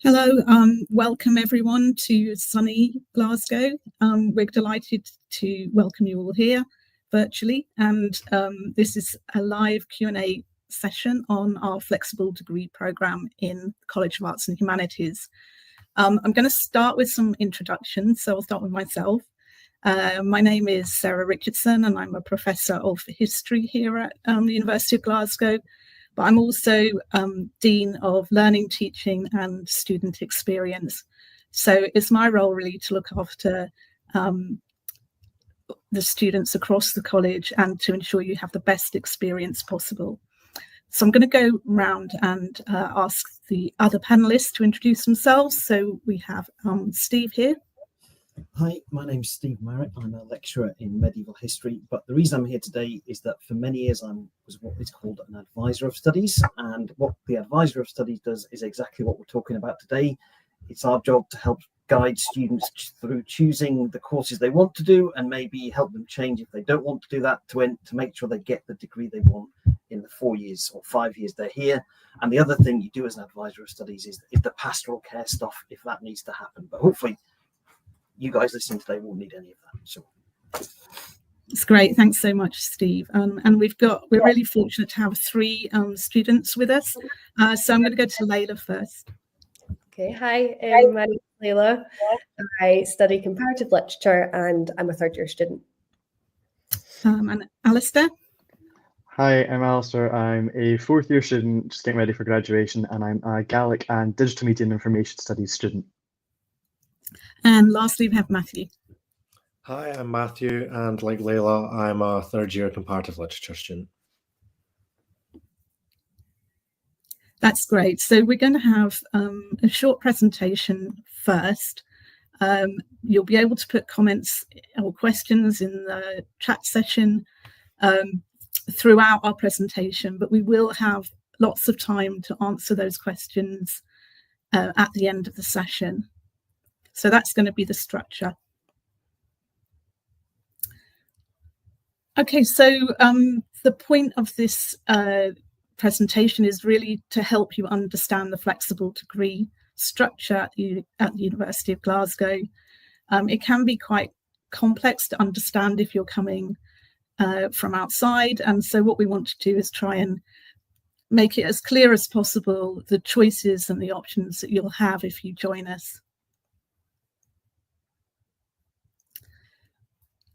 Hello, welcome everyone to sunny Glasgow. We're delighted to welcome you all here virtually, and this is a live Q&A session on our flexible degree programme in College of Arts and Humanities. I'm going to start with some introductions, so I'll start with myself. My name is Sarah Richardson, and I'm a professor of history here at the University of Glasgow. But I'm also Dean of Learning, Teaching and Student Experience. So it's my role really to look after the students across the college and to ensure you have the best experience possible. So I'm going to go round and ask the other panellists to introduce themselves. So we have Steve here. Hi, my name's Steve Marriott. I'm a lecturer in medieval history, but the reason I'm here today is that for many years I was what is called an advisor of studies, and what the advisor of studies does is exactly what we're talking about today. It's our job to help guide students through choosing the courses they want to do and maybe help them change if they don't want to do that to make sure they get the degree they want in the 4 years or 5 years they're here. And the other thing you do as an advisor of studies is the pastoral care stuff if that needs to happen. But hopefully you guys listening today won't need any of that. So it's great. Thanks so much, Steve. And we're really fortunate to have three students with us. So I'm going to go to Layla first. Okay, hi, my name is Layla. I study comparative literature and I'm a third year student. And Alistair? Hi, I'm Alistair. I'm a fourth year student, just getting ready for graduation, and I'm a Gaelic and Digital Media and Information Studies student. And lastly, we have Matthew. Hi, I'm Matthew, and like Layla, I'm a third year comparative literature student. That's great. So we're going to have a short presentation first. You'll be able to put comments or questions in the chat session throughout our presentation, but we will have lots of time to answer those questions at the end of the session. So that's going to be the structure. Okay, so the point of this presentation is really to help you understand the flexible degree structure at the University of Glasgow. It can be quite complex to understand if you're coming from outside, and so what we want to do is try and make it as clear as possible, the choices and the options that you'll have if you join us.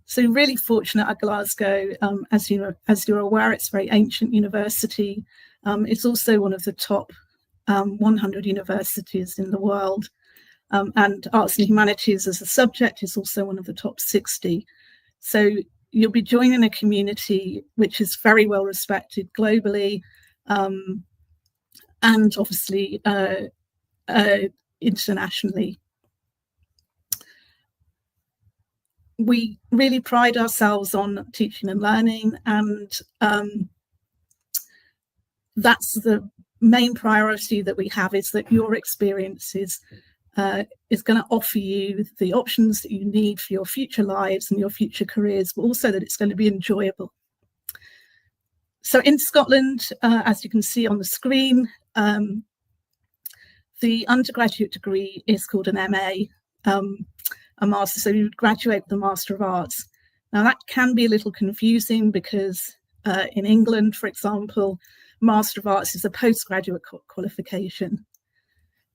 So really fortunate at Glasgow, as you're aware, it's a very ancient university. It's also one of the top 100 universities in the world. And arts and humanities as a subject is also one of the top 60. So you'll be joining a community which is very well respected globally, and obviously internationally. We really pride ourselves on teaching and learning, and that's the main priority that we have, is that your experience is going to offer you the options that you need for your future lives and your future careers, but also that it's going to be enjoyable. So in Scotland, as you can see on the screen, the undergraduate degree is called an MA, a master, so you would graduate with a Master of Arts. Now that can be a little confusing because in England, for example, Master of Arts is a postgraduate qualification.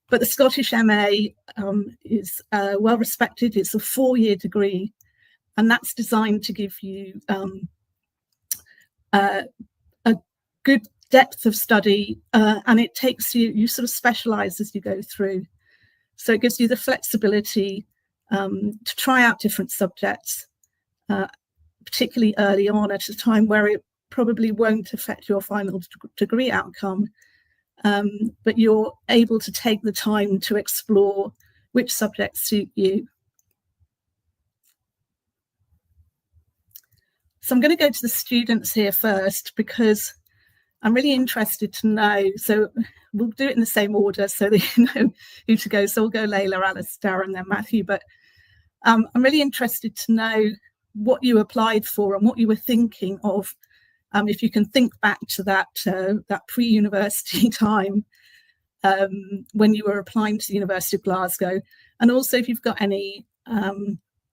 But the Scottish MA is well respected. It's a 4-year degree, and that's designed to give you a good depth of study, and it takes you sort of specialise as you go through. So it gives you the flexibility to try out different subjects, particularly early on at a time where it probably won't affect your final degree outcome, but you're able to take the time to explore which subjects suit you. So I'm going to go to the students here first because I'm really interested to know, so we'll do it in the same order so that you know who to go. So we'll go Layla, Alistair and then Matthew, but I'm really interested to know what you applied for and what you were thinking of. If you can think back to that pre-university time, when you were applying to the University of Glasgow, and also if you've got any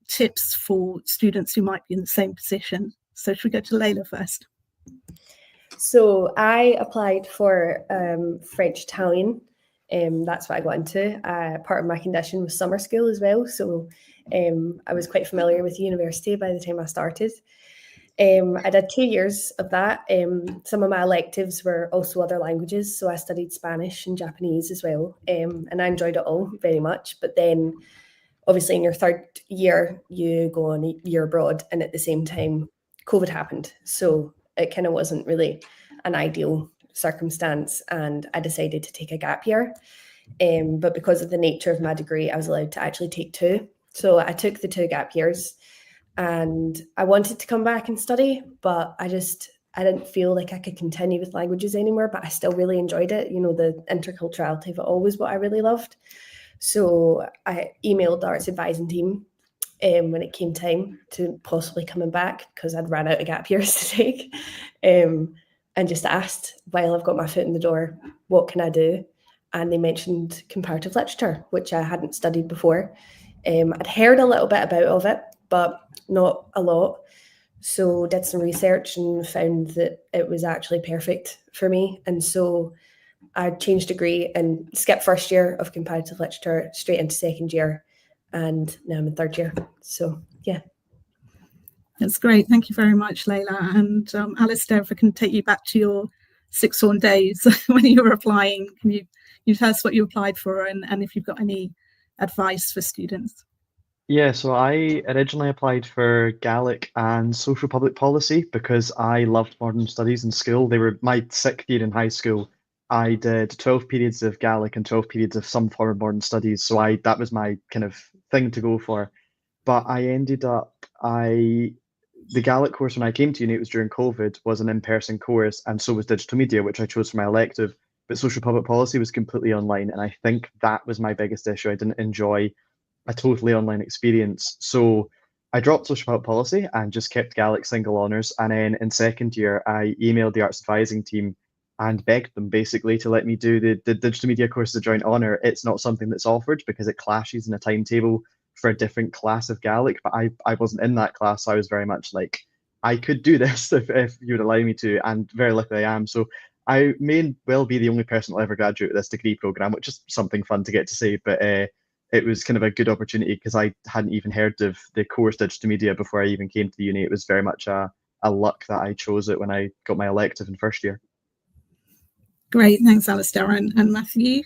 tips for students who might be in the same position. So should we go to Layla first? So I applied for French Italian. That's what I got into. Part of my condition was summer school as well. So I was quite familiar with university by the time I started. I did 2 years of that. Some of my electives were also other languages. So I studied Spanish and Japanese as well. And I enjoyed it all very much. But then obviously in your third year, you go on a year abroad. And at the same time, COVID happened. So it kind of wasn't really an ideal circumstance. And I decided to take a gap year. But because of the nature of my degree, I was allowed to actually take 2. So I took the 2 gap years. And I wanted to come back and study, but I didn't feel like I could continue with languages anymore, but I still really enjoyed it. You know, the interculturality of it all was what I really loved. So I emailed the arts advising team when it came time to possibly coming back, because I'd ran out of gap years to take, and just asked, while I've got my foot in the door, what can I do? And they mentioned comparative literature, which I hadn't studied before. I'd heard a little bit of it, but not a lot. So did some research and found that it was actually perfect for me. And so I changed degree and skipped first year of comparative literature straight into second year. And now I'm in third year. So yeah. That's great. Thank you very much, Layla. And Alistair, if I can take you back to your sixth-form days when you were applying, can you tell us what you applied for and if you've got any advice for students? Yeah, so I originally applied for Gaelic and social public policy because I loved modern studies in school. They were my 6th year in high school. I did 12 periods of Gaelic and 12 periods of some form of modern studies. So that was my kind of thing to go for. But I ended up, the Gaelic course when I came to uni, it was during COVID, was an in-person course, and so was digital media, which I chose for my elective. But social public policy was completely online, and I think that was my biggest issue. I didn't enjoy a totally online experience. So I dropped social public policy and just kept Gaelic single honours. And then in second year, I emailed the arts advising team and begged them basically to let me do the digital media course as a joint honour. It's not something that's offered because it clashes in a timetable for a different class of Gaelic, but I wasn't in that class. So I was very much like, I could do this if you would allow me to, and very luckily I am. So I may well be the only person who'll ever graduate with this degree programme, which is something fun to get to say, but it was kind of a good opportunity because I hadn't even heard of the course digital media before I even came to the uni. It was very much a luck that I chose it when I got my elective in first year. Great, thanks, Alistair. And Matthew?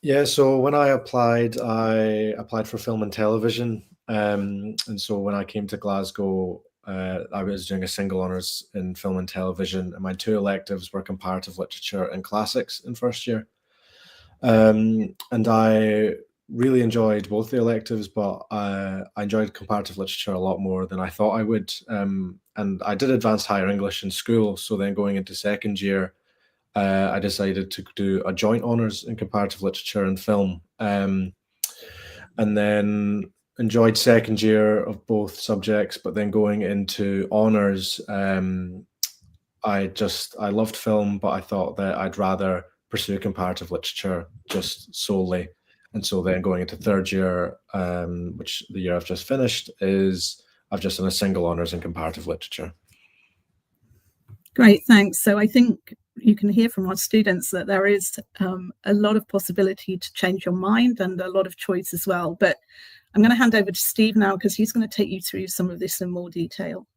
Yeah, so when I applied for film and television. And so when I came to Glasgow, I was doing a single honours in film and television, and my 2 electives were comparative literature and classics in first year. And I really enjoyed both the electives, but I enjoyed comparative literature a lot more than I thought I would. And I did advanced higher English in school, so then going into second year, I decided to do a joint honours in comparative literature and film. And then enjoyed second year of both subjects, but then going into honours, I loved film, but I thought that I'd rather pursue comparative literature just solely. And so then going into third year, which the year I've just finished, I've just done a single honours in comparative literature. Great, thanks. So I think you can hear from our students that there is a lot of possibility to change your mind and a lot of choice as well. But I'm going to hand over to Steve now because he's going to take you through some of this in more detail.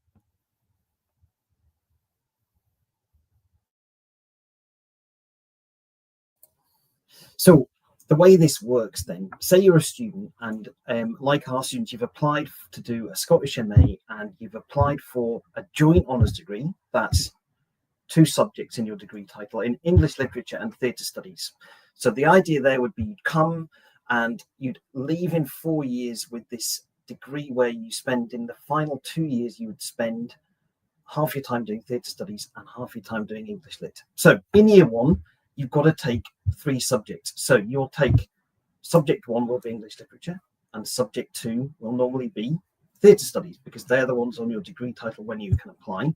So the way this works then, say you're a student and like our students, you've applied to do a Scottish MA and you've applied for a joint honours degree. That's 2 subjects in your degree title, in English literature and theatre studies. So the idea there would be you'd come and you'd leave in 4 years with this degree where you spend in the final 2 years, you would spend half your time doing theatre studies and half your time doing English lit. So in year 1, you've got to take 3 subjects. So you'll take subject 1 will be English literature, and subject 2 will normally be theatre studies because they're the ones on your degree title when you can apply.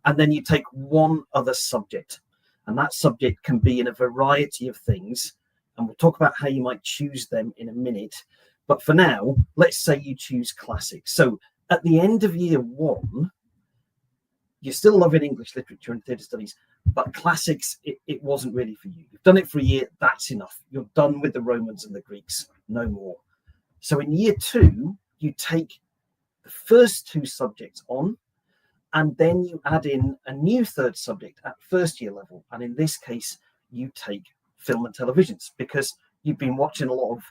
And then you take 1 other subject. And that subject can be in a variety of things. And we'll talk about how you might choose them in a minute. But for now, let's say you choose classics. So at the end of year 1, you're still loving English literature and theatre studies, but classics, it wasn't really for you. You've done it for a year, that's enough. You're done with the Romans and the Greeks, no more. So in year 2, you take the first 2 subjects on, and then you add in a new third subject at first year level. And in this case, you take film and televisions, because you've been watching a lot of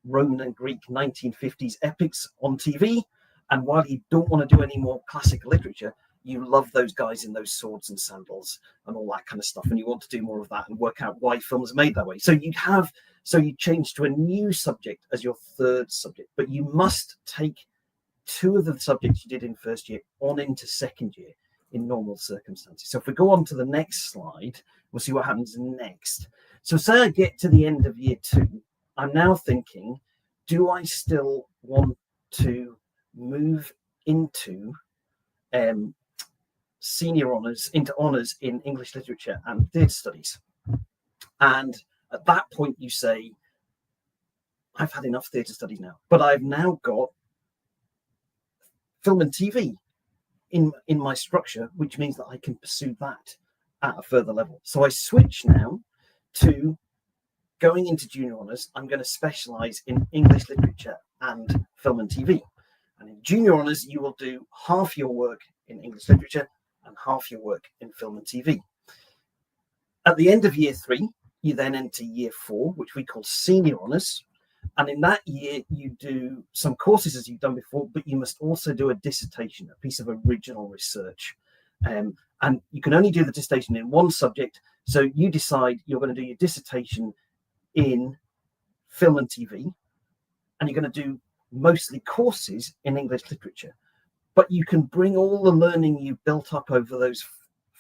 Roman and Greek 1950s epics on TV. And while you don't want to do any more classical literature, you love those guys in those swords and sandals and all that kind of stuff. And you want to do more of that and work out why films are made that way. So you change to a new subject as your third subject, but you must take 2 of the subjects you did in first year on into second year in normal circumstances. So if we go on to the next slide, we'll see what happens next. So say I get to the end of year 2, I'm now thinking, do I still want to move into senior honours, into honours in English literature and theatre studies? And at that point you say, I've had enough theatre studies now, but I've now got film and TV in my structure, which means that I can pursue that at a further level. So I switch now to going into junior honours. I'm going to specialise in English literature and film and TV. And in junior honours, you will do half your work in English literature and half your work in film and TV. At the end of year 3, you then enter year 4, which we call senior honours. And in that year, you do some courses as you've done before, but you must also do a dissertation, a piece of original research. And you can only do the dissertation in one subject. So you decide you're going to do your dissertation in film and TV, and you're going to do mostly courses in English literature. But you can bring all the learning you've built up over those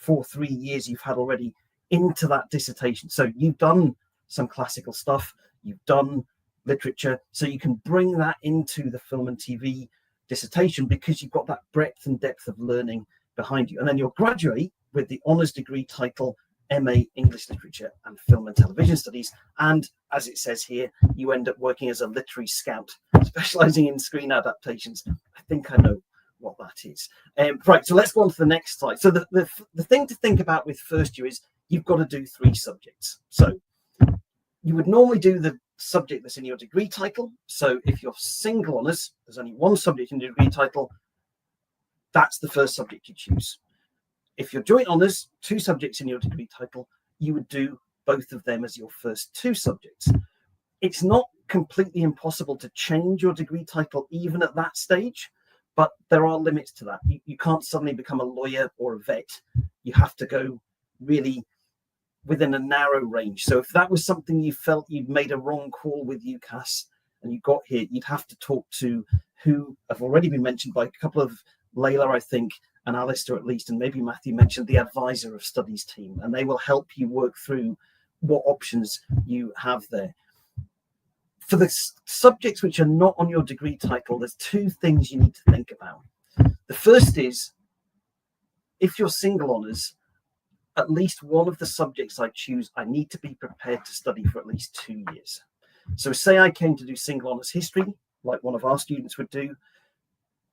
3 years you've had already into that dissertation. So you've done some classical stuff, you've done literature, so you can bring that into the film and TV dissertation because you've got that breadth and depth of learning behind you. And then you'll graduate with the honours degree title MA English Literature and Film and Television Studies. And as it says here, you end up working as a literary scout, specialising in screen adaptations. I think I know what that is. Right, so let's go on to the next slide. So the thing to think about with first year is you've got to do 3 subjects. So you would normally do the subject that's in your degree title. So if you're single honours, there's only 1 subject in your degree title, that's the first subject you choose. If you're joint honours, 2 subjects in your degree title, you would do both of them as your first 2 subjects. It's not completely impossible to change your degree title even at that stage, but there are limits to that. You can't suddenly become a lawyer or a vet. You have to go really within a narrow range. So if that was something you felt you'd made a wrong call with UCAS and you got here, you'd have to talk to who have already been mentioned by a couple of Layla, I think, and Alistair at least, and maybe Matthew mentioned the advisor of studies team, and they will help you work through what options you have there. For the subjects which are not on your degree title, there's 2 things you need to think about. The first is, if you're single honours, at least one of the subjects I choose, I need to be prepared to study for at least 2 years. So say I came to do single honours history, like one of our students would do,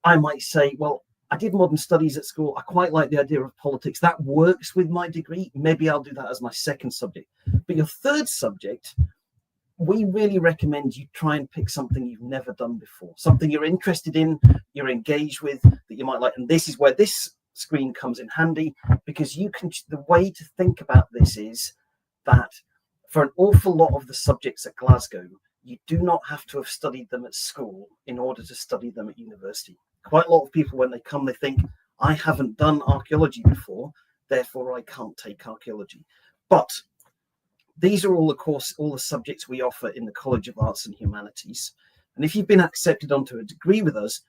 I might say, well, I did modern studies at school. I quite like the idea of politics. That works with my degree. Maybe I'll do that as my second subject. But your third subject, we really recommend you try and pick something you've never done before, something you're interested in, you're engaged with, that you might like. And this is where this screen comes in handy, because you can, the way to think about this is that for an awful lot of the subjects at Glasgow, you do not have to have studied them at school in order to study them at university. Quite a lot of people, when they come, they think, I haven't done archaeology before, therefore I can't take archaeology. But these are all the subjects we offer in the College of Arts and Humanities. And if you've been accepted onto a degree with us,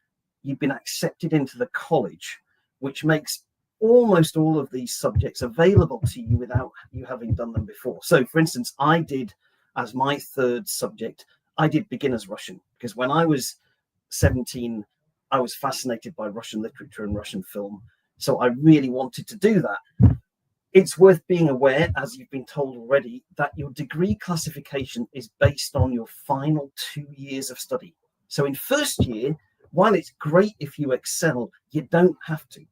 you've been accepted into the college, which makes almost all of these subjects available to you without you having done them before. So, for instance, I did, as my third subject, I did beginner's Russian, because when I was 17, I was fascinated by Russian literature and Russian film. So I really wanted to do that. It's worth being aware, as you've been told already, that your degree classification is based on your final 2 years of study. So in first year, while it's great if you excel, you don't have to.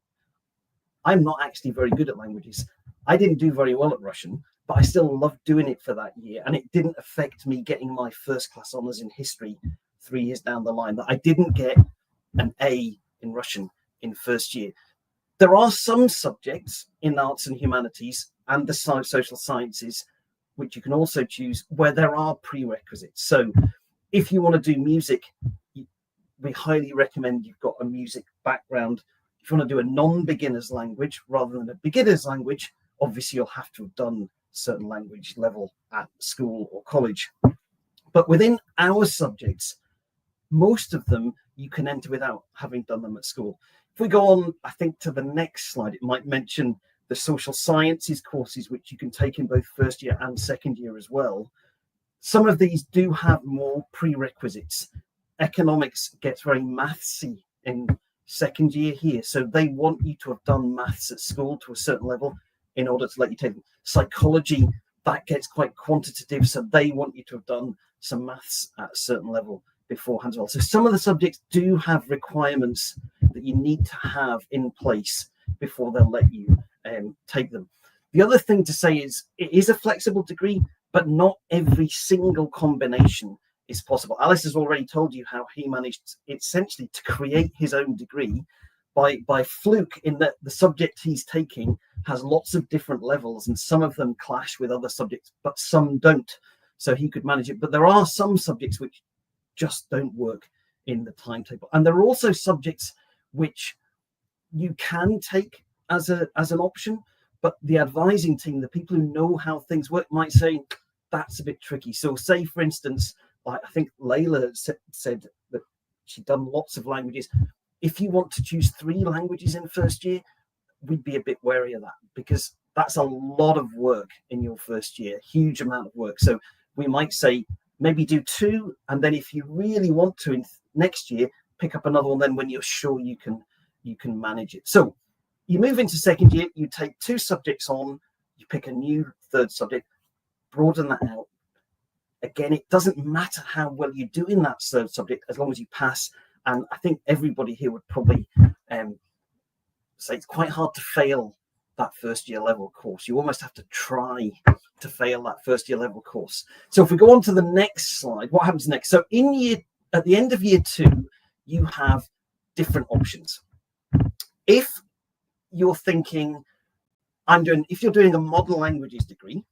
I'm not actually very good at languages. I didn't do very well at Russian, but I still loved doing it for that year. And it didn't affect me getting my first class honours in history 3 years down the line, that I didn't get an A in Russian in first year. There are some subjects in arts and humanities and the social sciences, which you can also choose, where there are prerequisites. So if you want to do music, we highly recommend you've got a music background. If you want to do a non-beginner's language rather than a beginner's language, obviously you'll have to have done certain language level at school or college. But within our subjects, most of them you can enter without having done them at school. If we go on, I think, to the next slide, it might mention the social sciences courses, which you can take in both first year and second year as well. Some of these do have more prerequisites. Economics gets very mathsy in second year here, so they want you to have done maths at school to a certain level in order to let you take them. Psychology, that gets quite quantitative, so they want you to have done some maths at a certain level beforehand as well. So some of the subjects do have requirements that you need to have in place before they'll let you take them. The other thing to say is it is a flexible degree, but not every single combination is possible. Alice has already told you how he managed essentially to create his own degree by fluke, in that the subject he's taking has lots of different levels and some of them clash with other subjects, but some don't. So he could manage it. But there are some subjects which just don't work in the timetable. And there are also subjects which you can take as an option, but the advising team, the people who know how things work, might say that's a bit tricky. So say, for instance, like I think Layla said that she'd done lots of languages. If you want to choose 3 languages in first year, we'd be a bit wary of that, because that's a lot of work in your first year, huge amount of work. So we might say maybe do 2, and then if you really want to in next year, pick up another one then when you're sure you can manage it. So you move into second year, you take 2 subjects on, you pick a new third subject, broaden that out. Again, it doesn't matter how well you do in that third subject as long as you pass. And I think everybody here would probably say it's quite hard to fail that first year level course. You almost have to try to fail that first year level course. So if we go on to the next slide, what happens next? So at the end of year 2, you have different options. If you're thinking, if you're doing a modern languages degree,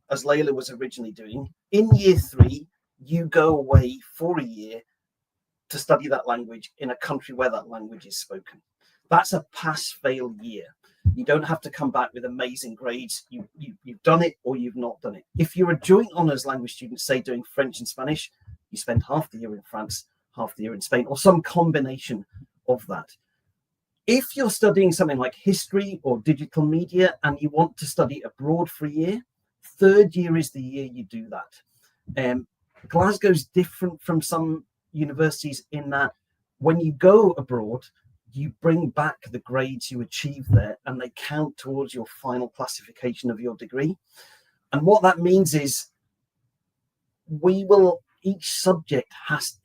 as Layla was originally doing, in year 3, you go away for a year to study that language in a country where that language is spoken. That's a pass-fail year. You don't have to come back with amazing grades. You've done it or you've not done it. If you're a joint honours language student, say doing French and Spanish, you spend half the year in France, half the year in Spain, or some combination of that. If you're studying something like history or digital media and you want to study abroad for a year, third year is the year you do that. Glasgow's different from some universities in that when you go abroad, you bring back the grades you achieve there and they count towards your final classification of your degree. And what that means is each subject has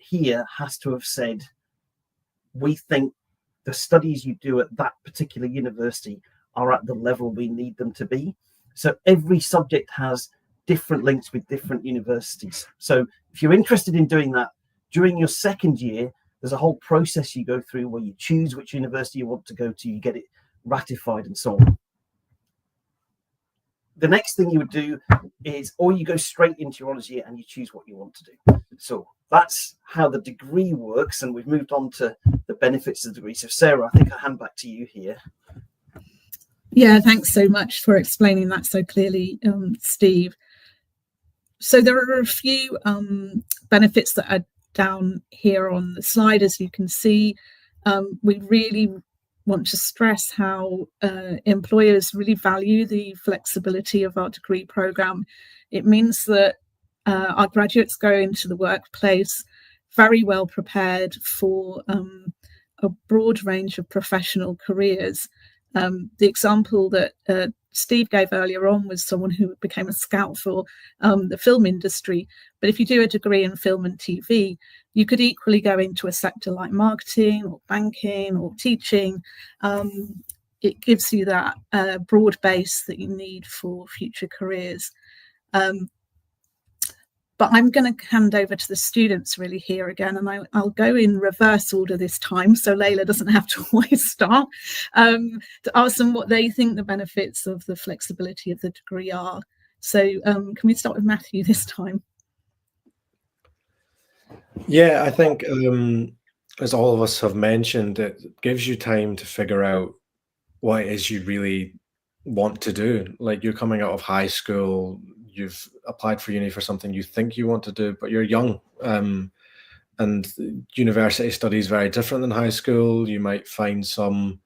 to have said, we think the studies you do at that particular university are at the level we need them to be. So every subject has different links with different universities. So if you're interested in doing that during your second year, there's a whole process you go through where you choose which university you want to go to, you get it ratified and so on. The next thing you would do is, or you go straight into your honours year and you choose what you want to do. So that's how the degree works. And we've moved on to the benefits of the degree. So Sarah, I think I'll hand back to you here. Yeah, thanks so much for explaining that so clearly, Steve. So there are a few benefits that are down here on the slide, as you can see. We really want to stress how employers really value the flexibility of our degree programme. It means that our graduates go into the workplace very well prepared for a broad range of professional careers. The example that Steve gave earlier on was someone who became a scout for the film industry. But if you do a degree in film and TV, you could equally go into a sector like marketing or banking or teaching. It gives you that broad base that you need for future careers. But I'm going to hand over to the students really here again, and I'll go in reverse order this time, so Layla doesn't have to always start, to ask them what they think the benefits of the flexibility of the degree are. So can we start with Matthew this time? Yeah, I think as all of us have mentioned, it gives you time to figure out what it is you really want to do. Like, you're coming out of high school, you've applied for uni for something you think you want to do, but you're young. And university study is very different than high school. You might find some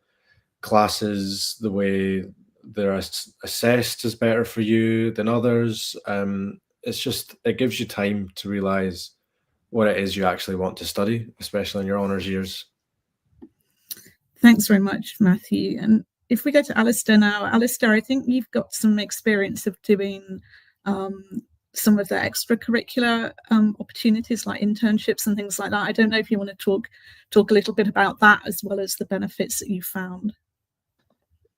classes, the way they're assessed is better for you than others. It gives you time to realize what it is you actually want to study, especially in your honours years. Thanks very much, Matthew. And if we go to Alistair now, Alistair, I think you've got some experience of doing some of the extracurricular opportunities like internships and things like that. I don't know if you want to talk a little bit about that as well as the benefits that you found.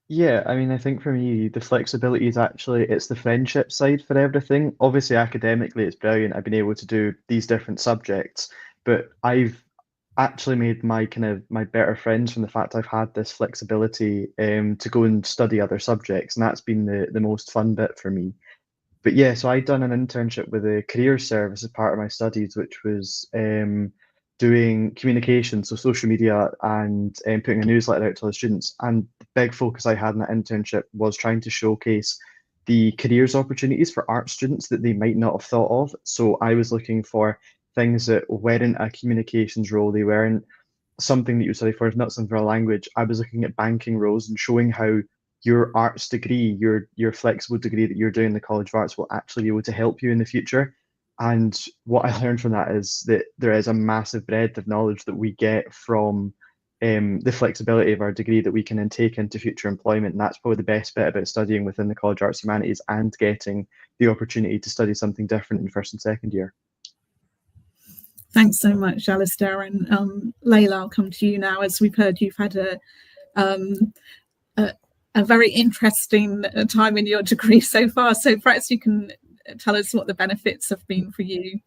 Yeah, I mean, I think for me, the flexibility is it's the friendship side for everything. Obviously, academically, it's brilliant. I've been able to do these different subjects, but I've actually made my better friends from the fact I've had this flexibility to go and study other subjects, and that's been the most fun bit for me. But yeah, so I'd done an internship with a career service as part of my studies, which was doing communication, so social media, and putting a newsletter out to the students. And the big focus I had in that internship was trying to showcase the careers opportunities for art students that they might not have thought of. So I was looking for things that weren't a communications role, they weren't something that you study for, not something for a language. I was looking at banking roles and showing how your arts degree, your flexible degree that you're doing in the College of Arts will actually be able to help you in the future. And what I learned from that is that there is a massive breadth of knowledge that we get from the flexibility of our degree that we can then take into future employment. And that's probably the best bit about studying within the College of Arts Humanities and getting the opportunity to study something different in first and second year. Thanks so much, Alistair. And Layla, I'll come to you now. As we've heard, you've had a very interesting time in your degree so far. So perhaps you can tell us what the benefits have been for you.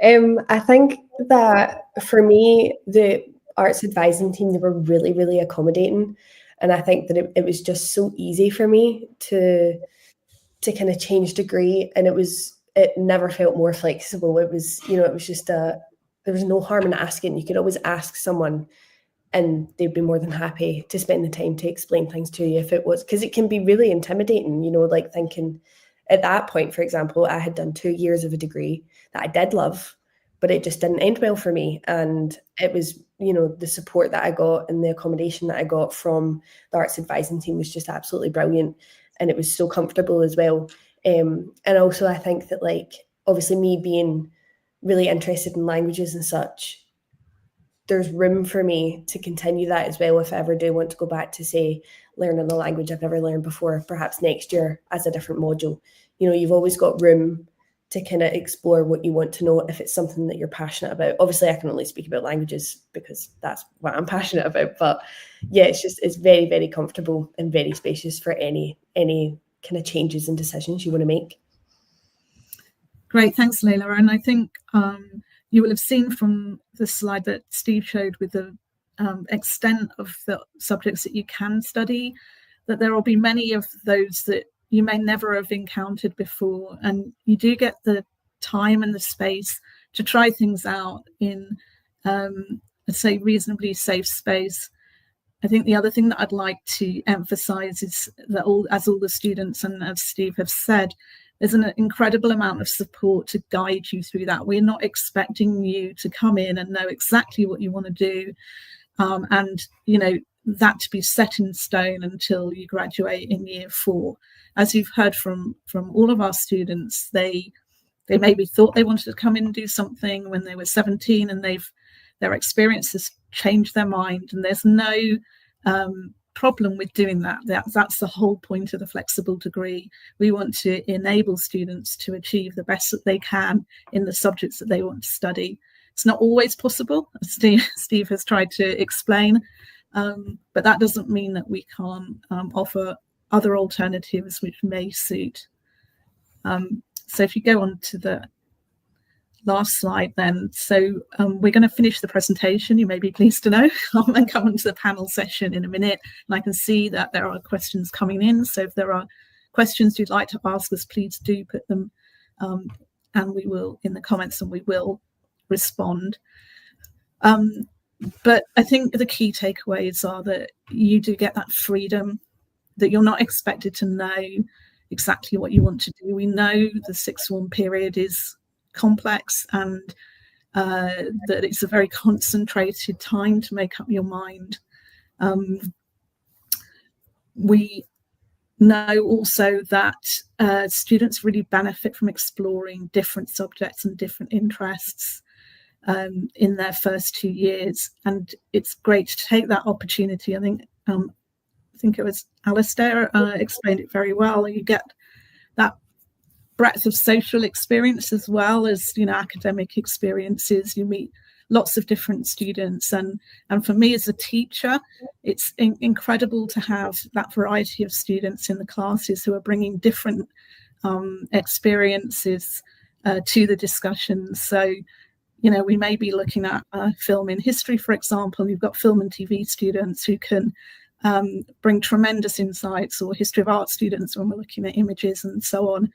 I think that for me, the arts advising team, they were really, really accommodating. And I think that it was just so easy for me to kind of change degree. And it never felt more flexible. It was, it was just there was no harm in asking. You could always ask someone and they'd be more than happy to spend the time to explain things to you if it was, because it can be really intimidating, like thinking at that point, for example, I had done 2 years of a degree that I did love, but it just didn't end well for me. And it was, the support that I got and the accommodation that I got from the arts advising team was just absolutely brilliant. And it was so comfortable as well. And also I think that, like, obviously me being really interested in languages and such, there's room for me to continue that as well if I ever do want to go back to, say, learning a language I've never learned before, perhaps next year as a different module. You've always got room to kind of explore what you want to know if it's something that you're passionate about. Obviously, I can only speak about languages because that's what I'm passionate about. But yeah, it's very, very comfortable and very spacious for any kind of changes and decisions you want to make. Great, thanks, Layla. And I think you will have seen from the slide that Steve showed with the extent of the subjects that you can study, that there will be many of those that you may never have encountered before. And you do get the time and the space to try things out in, let's say, reasonably safe space. I think the other thing that I'd like to emphasize is that as all the students and as Steve have said, there's an incredible amount of support to guide you through that. We're not expecting you to come in and know exactly what you want to do, and that to be set in stone until you graduate in year 4. As you've heard from all of our students, they maybe thought they wanted to come in and do something when they were 17, and their experiences changed their mind, and there's no problem with doing that. That's the whole point of the flexible degree. We want to enable students to achieve the best that they can in the subjects that they want to study. It's not always possible, as Steve has tried to explain, but that doesn't mean that we can't offer other alternatives which may suit. So if you go on to the last slide then. So we're going to finish the presentation, you may be pleased to know, and come on to the panel session in a minute. And I can see that there are questions coming in. So if there are questions you'd like to ask us, please do put them and we will in the comments, and we will respond. But I think the key takeaways are that you do get that freedom, that you're not expected to know exactly what you want to do. We know the sixth form period is complex, and that it's a very concentrated time to make up your mind. We know also that students really benefit from exploring different subjects and different interests in their first 2 years, and it's great to take that opportunity. I think it was Alistair explained it very well. You get that breadth of social experience as well as, you know, academic experiences. You meet lots of different students, and for me as a teacher, it's incredible to have that variety of students in the classes who are bringing different experiences to the discussions. So, you know, we may be looking at film in history, for example. You've got film and TV students who can bring tremendous insights, or history of art students when we're looking at images and so on.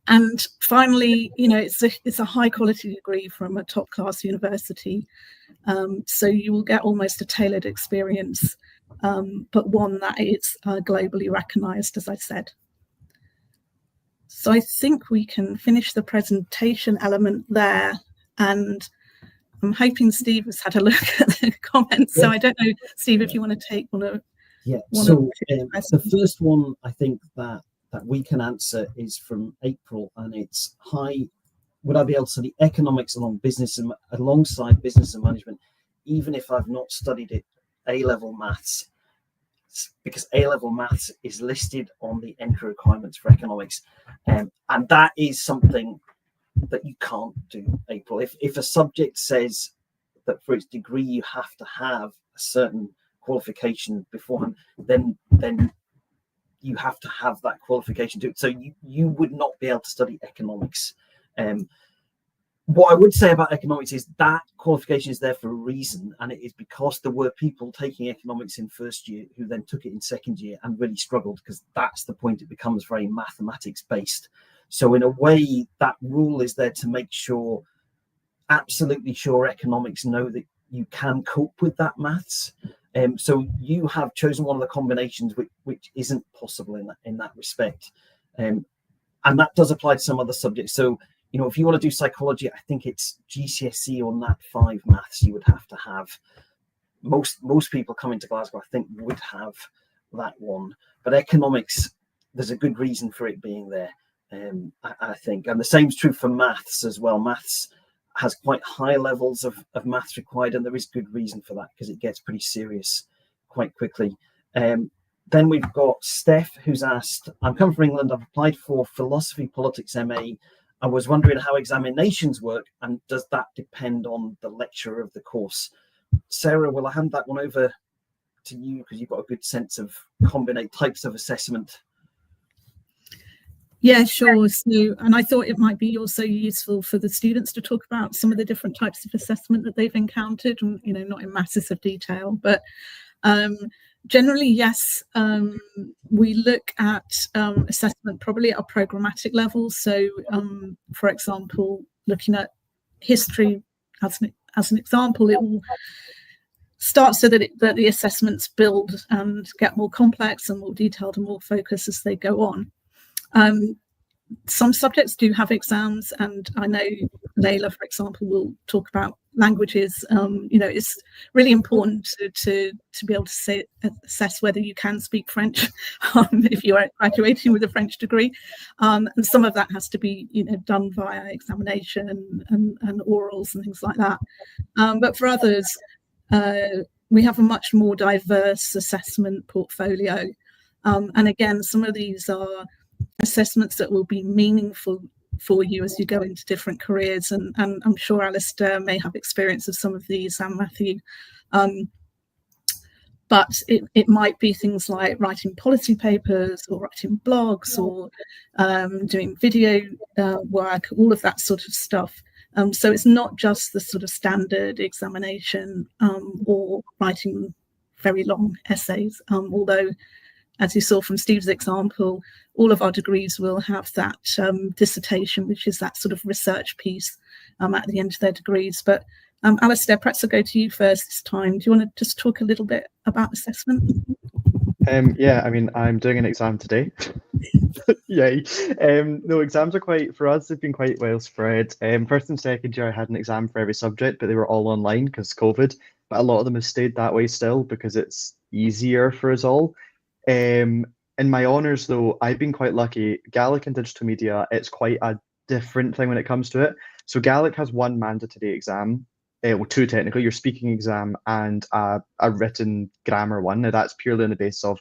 And finally, you know, it's a high quality degree from a top class university. So you will get almost a tailored experience, but one that is globally recognized, as I said. So I think we can finish the presentation element there, and I'm hoping Steve has had a look at the comments. Yeah. So I don't know, Steve, if you want to take one of. Yeah. So the first one I think that we can answer is from April, and it's would I be able to study economics alongside business and management, even if I've not studied it A-level maths? Because A-level maths is listed on the entry requirements for economics, and that is something that you can't do, April. If a subject says that for its degree you have to have a certain qualification beforehand, then you have to have that qualification to it. So you would not be able to study economics. What I would say about economics is that qualification is there for a reason, and it is because there were people taking economics in first year who then took it in second year and really struggled, because that's the point, it becomes very mathematics based. So in a way, that rule is there to make sure, absolutely sure, economics know that you can cope with that maths. So you have chosen one of the combinations which isn't possible in that respect. And that does apply to some other subjects. So, you know, if you want to do psychology, I think it's GCSE or Nat 5 maths you would have to have. Most people coming to Glasgow, I think, would have that one. But economics, there's a good reason for it being there, I think. And the same is true for maths as well. Maths has quite high levels of maths required, and there is good reason for that, because it gets pretty serious quite quickly. Then we've got Steph, who's asked, I'm coming from England, I've applied for Philosophy Politics MA. I was wondering how examinations work, and does that depend on the lecturer of the course? Sarah, will I hand that one over to you, because you've got a good sense of combinate types of assessment? Yeah, sure. So, and I thought it might be also useful for the students to talk about some of the different types of assessment that they've encountered, and, you know, not in masses of detail, but generally, yes, we look at assessment probably at a programmatic level. So, for example, looking at history as an example, it will start so that the assessments build and get more complex and more detailed and more focused as they go on. Some subjects do have exams, and I know Layla, for example, will talk about languages. You know, it's really important to be able to assess whether you can speak French if you are graduating with a French degree, and some of that has to be, you know, done via examination and orals and things like that. But for others, we have a much more diverse assessment portfolio. And again, some of these are assessments that will be meaningful for you as you go into different careers. And I'm sure Alistair may have experience of some of these, and Matthew. But it might be things like writing policy papers or writing blogs or doing video work, all of that sort of stuff. So it's not just the sort of standard examination or writing very long essays, although, as you saw from Steve's example, all of our degrees will have that dissertation, which is that sort of research piece at the end of their degrees. But Alistair, perhaps I'll go to you first this time. Do you want to just talk a little bit about assessment? Yeah, I mean, I'm doing an exam today. Yay. No, exams are for us, they've been quite well spread. First and second year, I had an exam for every subject, but they were all online because COVID. But a lot of them have stayed that way still because it's easier for us all. In my honours, though, I've been quite lucky. Gaelic and digital media, it's quite a different thing when it comes to it. So Gaelic has one mandatory exam, well, two technically, your speaking exam and a written grammar one. Now that's purely on the basis of,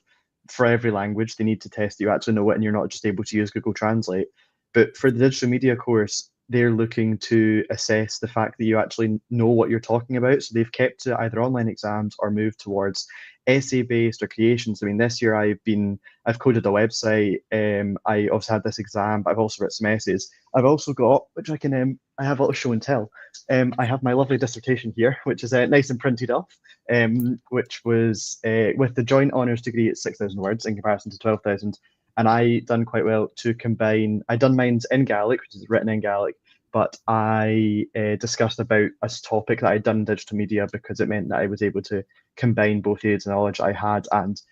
for every language, they need to test that you actually know it and you're not just able to use Google Translate. But for the digital media course, they're looking to assess the fact that you actually know what you're talking about. So they've kept to either online exams or moved towards essay-based or creations. I mean, this year I've coded a website. I also had this exam, but I've also written some essays. I've also got, which I have a little show and tell. I have my lovely dissertation here, which is nice and printed off, which was with the joint honours degree, it's 6,000 words in comparison to 12,000. And I done quite well to combine, I done mine in Gaelic, which is written in Gaelic, but I discussed about a topic that I'd done in digital media because it meant that I was able to combine both areas of knowledge I had, and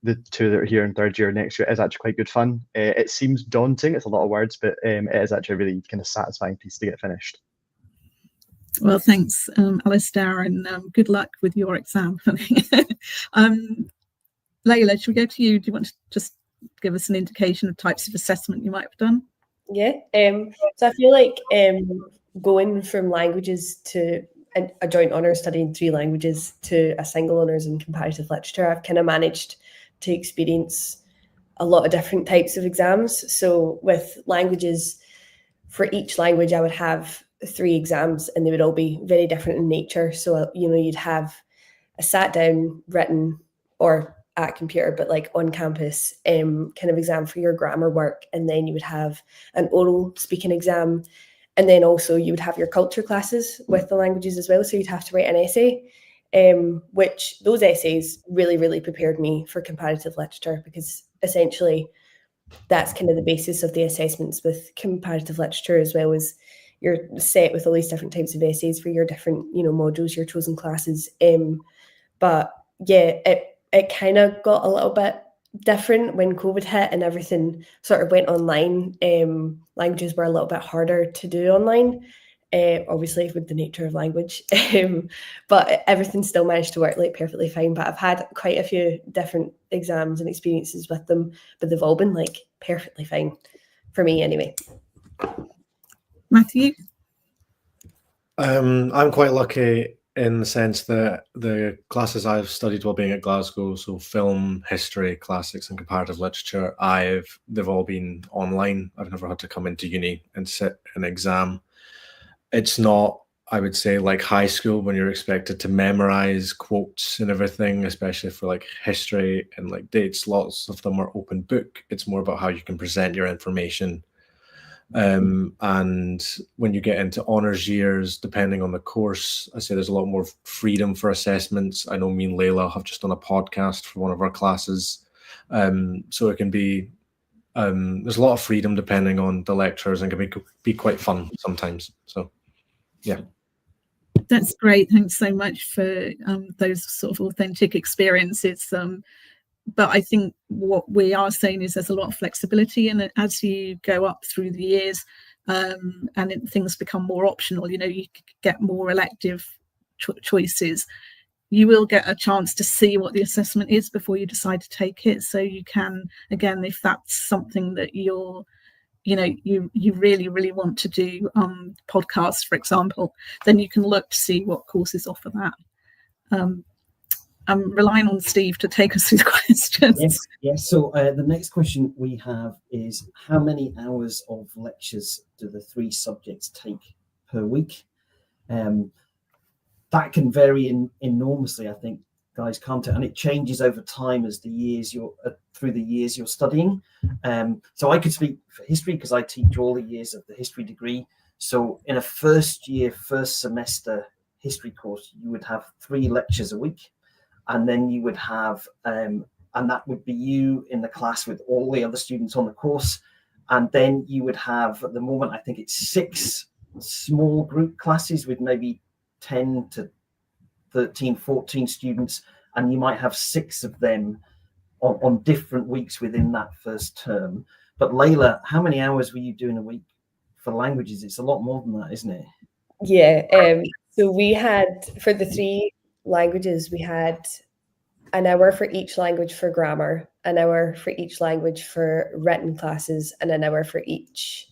the two that are here in third year next year is actually quite good fun. It seems daunting, it's a lot of words, but it is actually a really kind of satisfying piece to get finished. Well, thanks, Alistair, and good luck with your exam. Layla, should we go to you? Do you want to just give us an indication of types of assessment you might have done? Yeah, so I feel like going from languages to a joint honours studying 3 languages to a single honours in comparative literature, I've kind of managed to experience a lot of different types of exams. So with languages, for each language I would have 3 exams and they would all be very different in nature. So, you'd have a sat down, written, or at computer, but like on campus kind of exam for your grammar work. And then you would have an oral speaking exam. And then also you would have your culture classes with the languages as well. So you'd have to write an essay, which those essays really, really prepared me for comparative literature, because essentially that's kind of the basis of the assessments with comparative literature, as well as you're set with all these different types of essays for your different, modules, your chosen classes. But yeah, it kind of got a little bit different when COVID hit and everything sort of went online. Languages were a little bit harder to do online, obviously with the nature of language, but everything still managed to work like perfectly fine. But I've had quite a few different exams and experiences with them, but they've all been like perfectly fine for me anyway. Matthew? I'm quite lucky in the sense that the classes I've studied while being at Glasgow, so film, history, classics, and comparative literature, they've all been online. I've never had to come into uni and sit an exam. It's not, I would say, like high school when you're expected to memorize quotes and everything, especially for like history and like dates. Lots of them are open book. It's more about how you can present your information. And when you get into honours years, depending on the course, I say there's a lot more freedom for assessments. I know me and Layla have just done a podcast for one of our classes. So it can be, there's a lot of freedom depending on the lecturers, and can be quite fun sometimes. So, yeah. That's great. Thanks so much for those sort of authentic experiences. But I think what we are saying is there's a lot of flexibility, and as you go up through the years and things become more optional, you get more elective choices, you will get a chance to see what the assessment is before you decide to take it. So you can, again, if that's something that you really, really want to do, podcasts, for example, then you can look to see what courses offer that. I'm relying on Steve to take us through the questions. Yes. So the next question we have is, how many hours of lectures do the 3 subjects take per week? That can vary enormously, I think, guys, can't it? And it changes over time as the years through the years you're studying. So I could speak for history because I teach all the years of the history degree. So in a first semester history course, you would have 3 lectures a week, and then you would have, and that would be you in the class with all the other students on the course. And then you would have, at the moment, I think it's 6 small group classes with maybe 10 to 13, 14 students, and you might have 6 of them on different weeks within that first term. But Layla, how many hours were you doing a week for languages? It's a lot more than that, isn't it? Yeah. So we had, for the 3 languages, we had an hour for each language for grammar, an hour for each language for written classes, and an hour for each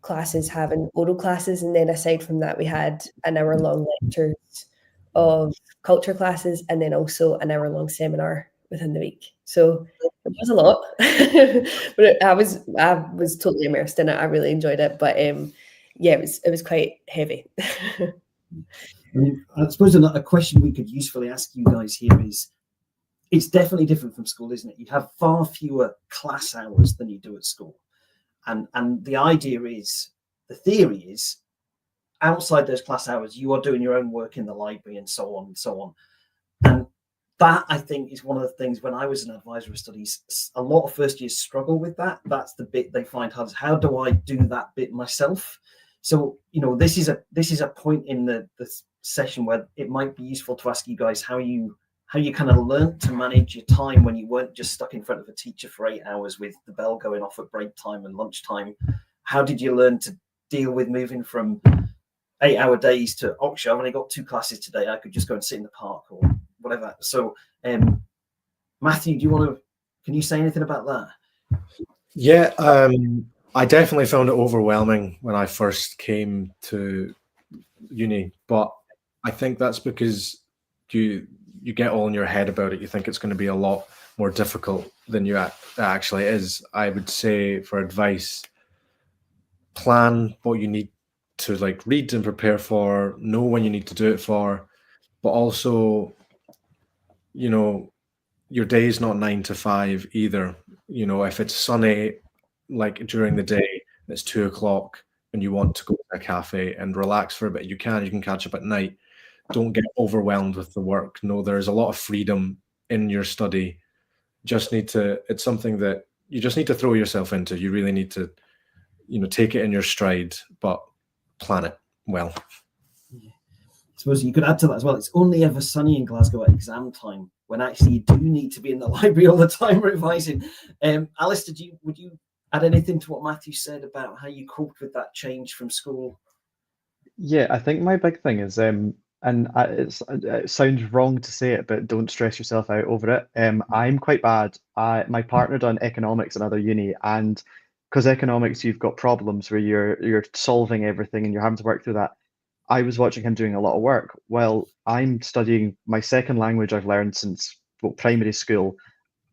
classes having oral classes. And then aside from that, we had an hour long lectures of culture classes, and then also an hour long seminar within the week. So it was a lot, but I was totally immersed in it. I really enjoyed it, but yeah, it was quite heavy. I mean, I suppose a question we could usefully ask you guys here is, it's definitely different from school, isn't it? You have far fewer class hours than you do at school. And the idea is, the theory is, outside those class hours, you are doing your own work in the library and so on and so on. And that, I think, is one of the things, when I was an advisor of studies, a lot of first years struggle with that. That's the bit they find hard. How do I do that bit myself? So, this is a point in the session where it might be useful to ask you guys how you kind of learned to manage your time when you weren't just stuck in front of a teacher for 8 hours with the bell going off at break time and lunchtime. How did you learn to deal with moving from 8-hour days to, I've only got 2 classes today, I could just go and sit in the park or whatever? So Matthew, can you say anything about that? Yeah, I definitely found it overwhelming when I first came to uni, but I think that's because you get all in your head about it. You think it's going to be a lot more difficult than it actually is. I would say, for advice, plan what you need to read and prepare for, know when you need to do it for, but also, your day is not 9 to 5 either. If it's sunny, during the day, it's 2 o'clock and you want to go to a cafe and relax for a bit, you can catch up at night. Don't get overwhelmed with the work. No, there's a lot of freedom in your study. It's something that you just need to throw yourself into. You really need to, take it in your stride, but plan it well. Yeah. I suppose you could add to that as well. It's only ever sunny in Glasgow at exam time, when actually you do need to be in the library all the time revising. Alice, would you add anything to what Matthew said about how you coped with that change from school? Yeah, I think my big thing is, it sounds wrong to say it, but don't stress yourself out over it. I'm quite bad. My partner done economics at another uni, and because economics, you've got problems where you're solving everything and you're having to work through that. I was watching him doing a lot of work. Well, I'm studying my second language I've learned since primary school,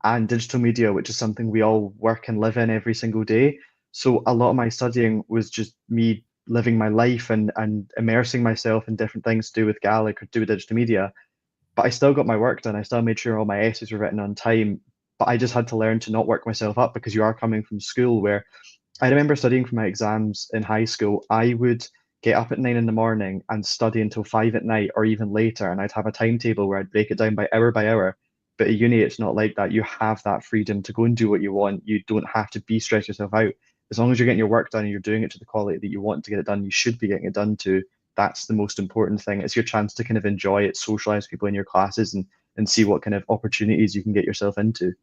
and digital media, which is something we all work and live in every single day. So a lot of my studying was just me living my life and immersing myself in different things to do with Gaelic or to do with digital media. But I still got my work done. I still made sure all my essays were written on time. But I just had to learn to not work myself up, because you are coming from school where I remember studying for my exams in high school. I would get up at 9 in the morning and study until 5 at night or even later. And I'd have a timetable where I'd break it down by hour. But at uni, it's not like that. You have that freedom to go and do what you want. You don't have to stress yourself out. As long as you're getting your work done and you're doing it to the quality that you want to get it done, you should be getting it done to. That's the most important thing. It's your chance to kind of enjoy it, socialize with people in your classes, and see what kind of opportunities you can get yourself into.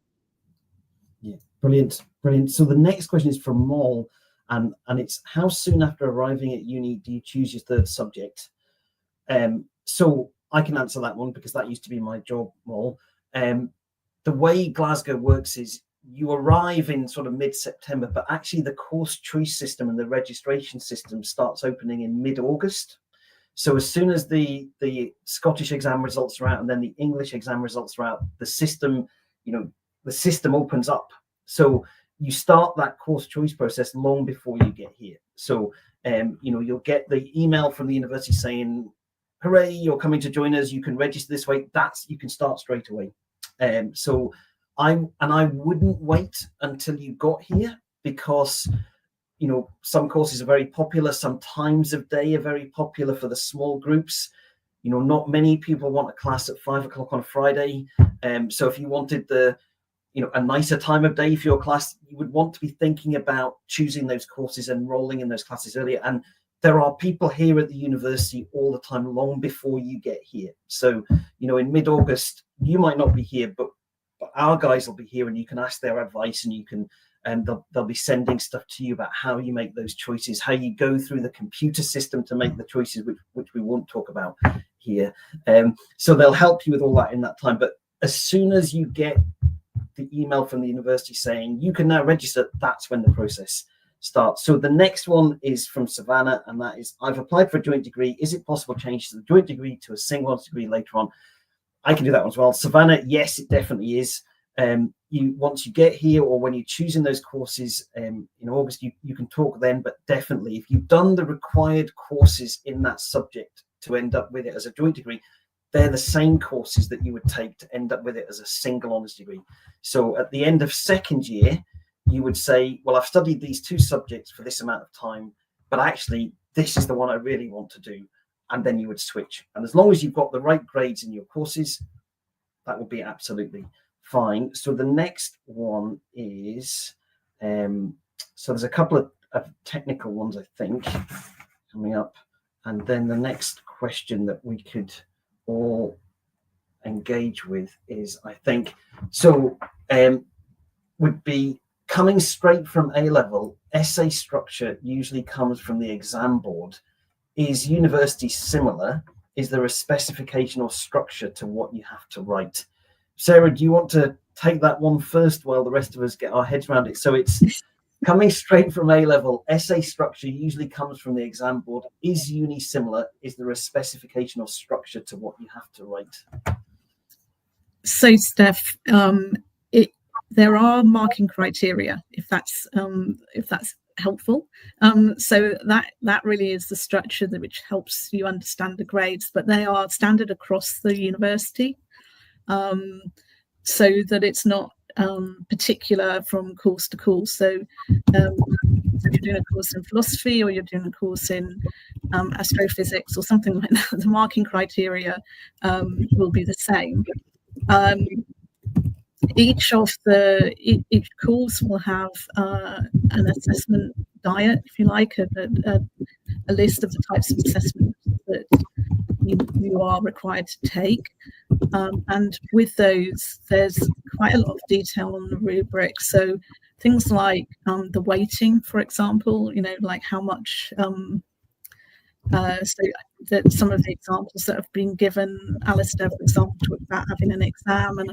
Yeah, brilliant. So the next question is from Moll, and it's, how soon after arriving at uni do you choose your 3rd subject? So I can answer that one because that used to be my job, Moll. The way Glasgow works is you arrive in sort of mid-September, but actually the course choice system and the registration system starts opening in mid-August. So as soon as the Scottish exam results are out and then the English exam results are out, the system opens up. So you start that course choice process long before you get here. So you'll get the email from the university saying, hooray, you're coming to join us, you can register this way. You can start straight away. So I wouldn't wait until you got here, because some courses are very popular, some times of day are very popular for the small groups. Not many people want a class at 5 o'clock on a Friday. So if you wanted a nicer time of day for your class, you would want to be thinking about choosing those courses, enrolling in those classes earlier. And there are people here at the university all the time, long before you get here. So, in mid-August, you might not be here, but our guys will be here, and you can ask their advice, and you can, and they'll be sending stuff to you about how you make those choices, how you go through the computer system to make the choices, which we won't talk about here. So they'll help you with all that in that time. But as soon as you get the email from the university saying you can now register, that's when the process starts. So the next one is from Savannah, and that is, I've applied for a joint degree. Is it possible to change the joint degree to a single honours degree later on? I can do that one as well. Savannah, yes, it definitely is. Once you get here, or when you're choosing those courses in August, you can talk then, but definitely if you've done the required courses in that subject to end up with it as a joint degree, they're the same courses that you would take to end up with it as a single honours degree. So at the end of second year, you would say, well, I've studied these 2 subjects for this amount of time, but actually this is the one I really want to do. And then you would switch. And as long as you've got the right grades in your courses, that would be absolutely fine. So the next one is, so there's a couple of technical ones, I think, coming up. And then the next question that we could all engage with is, I think, would be coming straight from A-level, essay structure usually comes from the exam board. Is university similar? Is there a specification or structure to what you have to write? Sarah, do you want to take that one first while the rest of us get our heads around it? So it's coming straight from A-level, essay structure usually comes from the exam board. Is uni similar? Is there a specification or structure to what you have to write? So, Steph, there are marking criteria, if that's helpful. So that really is the structure which helps you understand the grades, but they are standard across the university, so that it's not particular from course to course. So if you're doing a course in philosophy, or you're doing a course in astrophysics or something like that, the marking criteria will be the same. Each course will have an assessment diet, if you like, a list of the types of assessments that you are required to take. And with those, there's quite a lot of detail on the rubric. So things like the weighting, for example, like how much. So that some of the examples that have been given, Alistair, for example, talked about having an exam and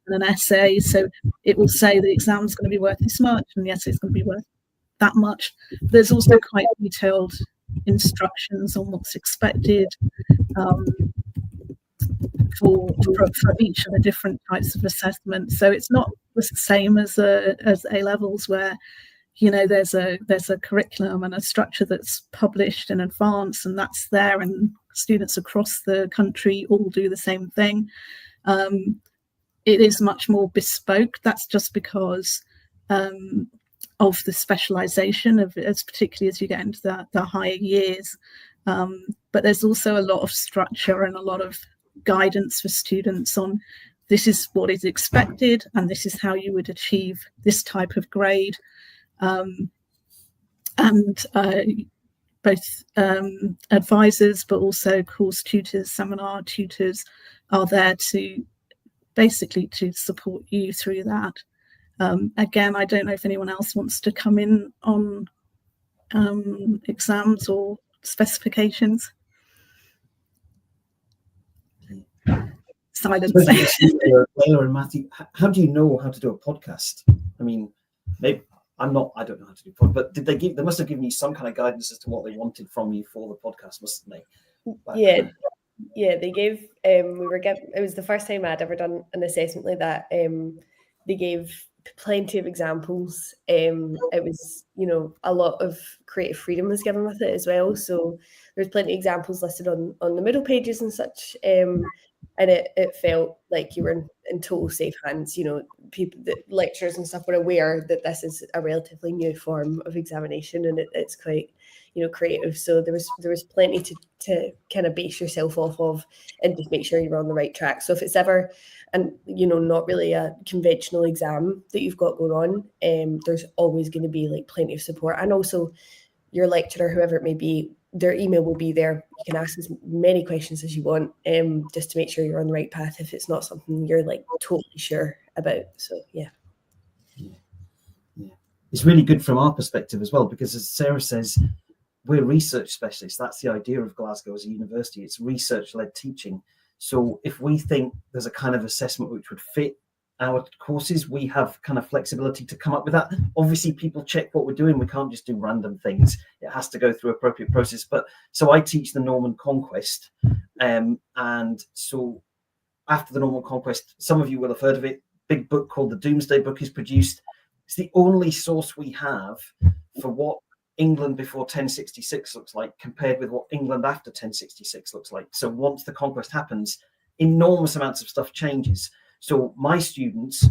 an essay. So it will say the exam is going to be worth this much and the essay is going to be worth that much. There's also quite detailed instructions on what's expected for each of the different types of assessment. So it's not the same as A levels, where there's a curriculum and a structure that's published in advance, and that's there, and students across the country all do the same thing. It is much more bespoke. That's just because of the specialization particularly as you get into the higher years. But there's also a lot of structure and a lot of guidance for students on this is what is expected and this is how you would achieve this type of grade. Both advisors, but also course tutors, seminar tutors are there to basically to support you through that. Again, I don't know if anyone else wants to come in on exams or specifications. Silence. Layla and Matthew, how do you know how to do a podcast? I mean, maybe I don't know how to do podcast, but they must have given you some kind of guidance as to what they wanted from you for the podcast, mustn't they? Yeah, they gave it was the first time I'd ever done an assessment like that. They gave plenty of examples. It was, a lot of creative freedom was given with it as well. So there's plenty of examples listed on the middle pages and such. And it felt like you were in total safe hands. People, the lecturers and stuff were aware that this is a relatively new form of examination, and it's quite, creative. So there was plenty to kind of base yourself off of, and just make sure you're on the right track. So if it's ever, and not really a conventional exam that you've got going on, there's always going to be like plenty of support, and also your lecturer, whoever it may be, their email will be there. You can ask as many questions as you want, just to make sure you're on the right path if it's not something you're like totally sure about. So yeah. It's really good from our perspective as well, because as Sarah says, we're research specialists. That's the idea of Glasgow as a university. It's research-led teaching. So if we think there's a kind of assessment which would fit our courses, we have kind of flexibility to come up with that. Obviously, people check what we're doing. We can't just do random things. It has to go through appropriate process. But so I teach the Norman Conquest. And so after the Norman Conquest, some of you will have heard of it. Big book called the Doomsday Book is produced. It's the only source we have for what England before 1066 looks like compared with what England after 1066 looks like. So once the conquest happens, enormous amounts of stuff changes. So my students,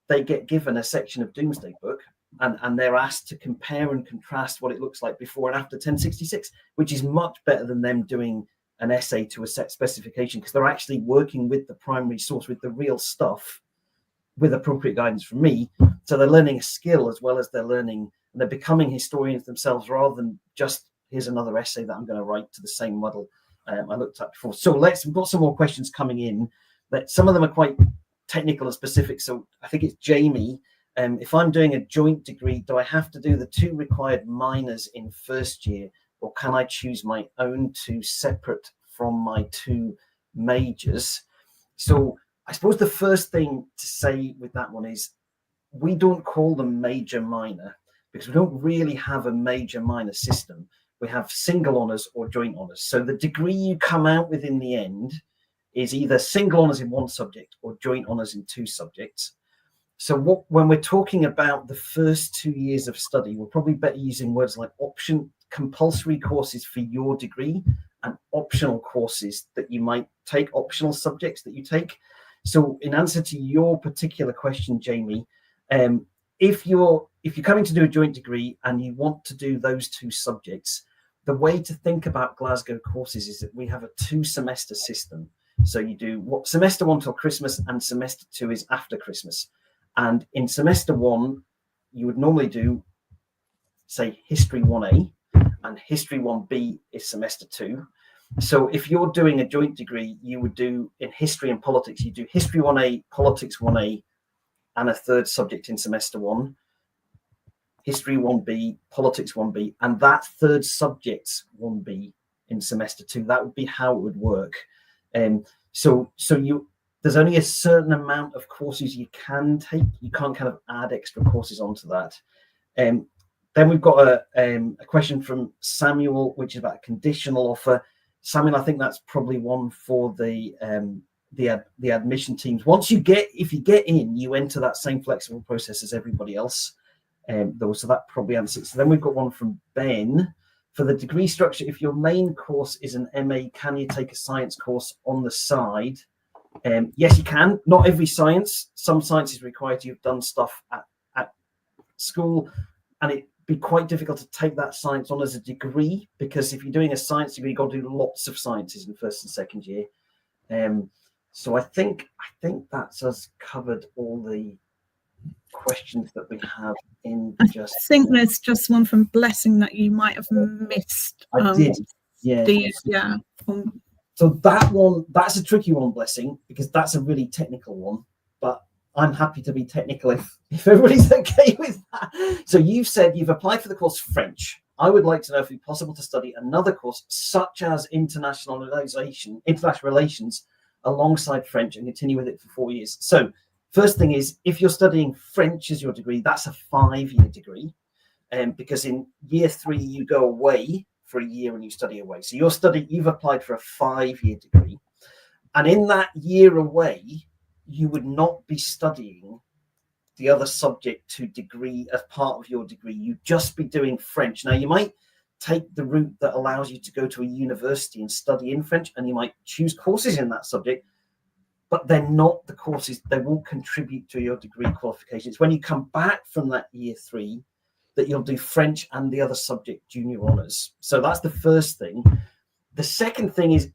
they get given a section of Doomsday Book, and they're asked to compare and contrast what it looks like before and after 1066, which is much better than them doing an essay to a set specification, because they're actually working with the primary source, with the real stuff, with appropriate guidance from me. So they're learning a skill as well as they're learning, and they're becoming historians themselves, rather than just, here's another essay that I'm going to write to the same model I looked at before. So we've got some more questions coming in, but some of them are quite technical and specific. So I think it's Jamie. If I'm doing a joint degree, do I have to do the 2 required minors in first year, or can I choose my own 2 separate from my 2 majors? So I suppose the first thing to say with that one is we don't call them major minor, because we don't really have a major minor system. We have single honours or joint honours. So the degree you come out with in the end is either single honours in 1 subject or joint honours in 2 subjects. So when we're talking about the first 2 years of study, we're probably better using words like compulsory courses for your degree, and optional courses that you might take, optional subjects that you take. So in answer to your particular question, Jamie, if you're coming to do a joint degree and you want to do those 2 subjects, the way to think about Glasgow courses is that we have a 2-semester system. So you do semester 1 till Christmas, and semester 2 is after Christmas. And in semester 1, you would normally do, say, History 1A, and History 1B is semester 2. So if you're doing a joint degree, you would do, in history and politics, you do History 1A, Politics 1A, and a 3rd subject in semester 1, History 1B, Politics 1B, and that 3rd subject 1B in semester 2. That would be how it would work. So there's only a certain amount of courses you can take. You can't kind of add extra courses onto that. Then we've got a question from Samuel, which is about a conditional offer. Samuel, I think that's probably one for the admission teams. If you get in, you enter that same flexible process as everybody else. So that probably answers. So then we've got one from Ben. For the degree structure, if your main course is an MA, can you take a science course on the side? Yes, you can. Not every science. Some sciences require you have done stuff at school, and it'd be quite difficult to take that science on as a degree, because if you're doing a science degree, you've got to do lots of sciences in 1st and 2nd year. So I think that's us covered all the questions that we have in. I think there's just one from Blessing that you might have missed. I did, yeah. So that one, that's a tricky one, Blessing, because that's a really technical one, but I'm happy to be technical if everybody's okay with that. So you've said you've applied for the course French. I would like to know if it's possible to study another course such as international relations alongside French and continue with it for 4 years. So first thing is, if you're studying French as your degree, that's a 5-year degree. Because in year 3, you go away for a year and you study away. So you've applied for a 5-year degree, and in that year away, you would not be studying the other subject to degree as part of your degree. You'd just be doing French. Now, you might take the route that allows you to go to a university and study in French, and you might choose courses in that subject, but they're not the courses, they won't contribute to your degree qualification. It's when you come back from that year 3 that you'll do French and the other subject junior honours. So that's the first thing. The second thing is,